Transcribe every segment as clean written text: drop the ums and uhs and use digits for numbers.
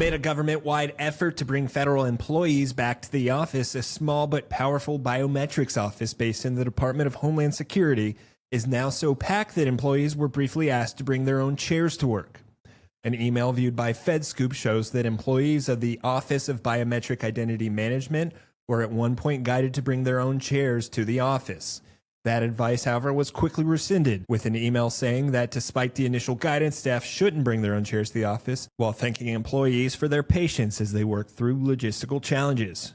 Amid a government-wide effort to bring federal employees back to the office, a small but powerful biometrics office based in the Department of Homeland Security is now so packed that employees were briefly asked to bring their own chairs to work. An email viewed by FedScoop shows that employees of the Office of Biometric Identity Management were at one point guided to bring their own chairs to the office. That advice, however, was quickly rescinded, with an email saying that despite the initial guidance, staff shouldn't bring their own chairs to the office, while thanking employees for their patience as they work through logistical challenges.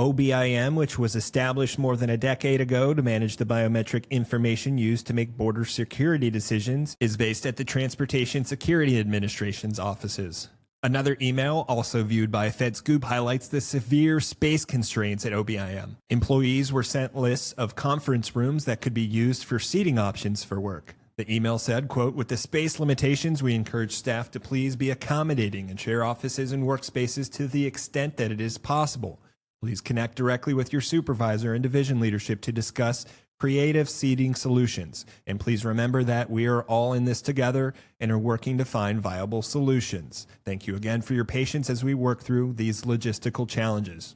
OBIM, which was established more than a decade ago to manage the biometric information used to make border security decisions, is based at the Transportation Security Administration's offices. Another email, also viewed by FedScoop, highlights the severe space constraints at OBIM. Employees were sent lists of conference rooms that could be used for seating options for work. The email said, quote, "With the space limitations, we encourage staff to please be accommodating and share offices and workspaces to the extent that it is possible. Please connect directly with your supervisor and division leadership to discuss creative seating solutions. And please remember that we are all in this together and are working to find viable solutions. Thank you again for your patience as we work through these logistical challenges."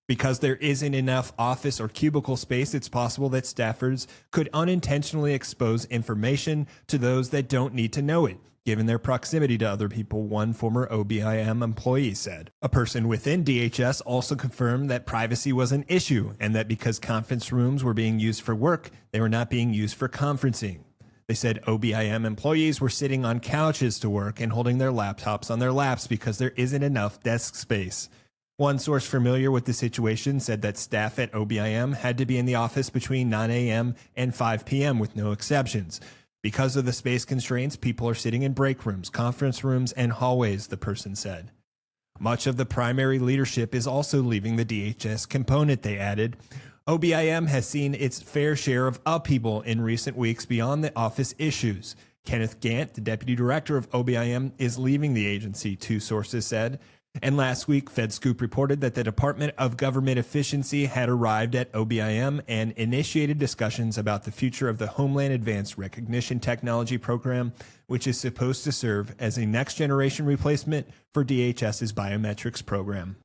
Because there isn't enough office or cubicle space, it's possible that staffers could unintentionally expose information to those that don't need to know it, given their proximity to other people, one former OBIM employee said. A person within DHS also confirmed that privacy was an issue and that because conference rooms were being used for work, they were not being used for conferencing. They said OBIM employees were sitting on couches to work and holding their laptops on their laps because there isn't enough desk space. One source familiar with the situation said that staff at OBIM had to be in the office between 9 a.m. and 5 p.m. with no exceptions. Because of the space constraints, people are sitting in break rooms, conference rooms, and hallways, the person said. Much of the primary leadership is also leaving the DHS component, they added. OBIM has seen its fair share of upheaval in recent weeks beyond the office issues. Kenneth Gant, the deputy director of OBIM, is leaving the agency, two sources said. And last week, FedScoop reported that the Department of Government Efficiency had arrived at OBIM and initiated discussions about the future of the Homeland Advanced Recognition Technology Program, which is supposed to serve as a next-generation replacement for DHS's biometrics program.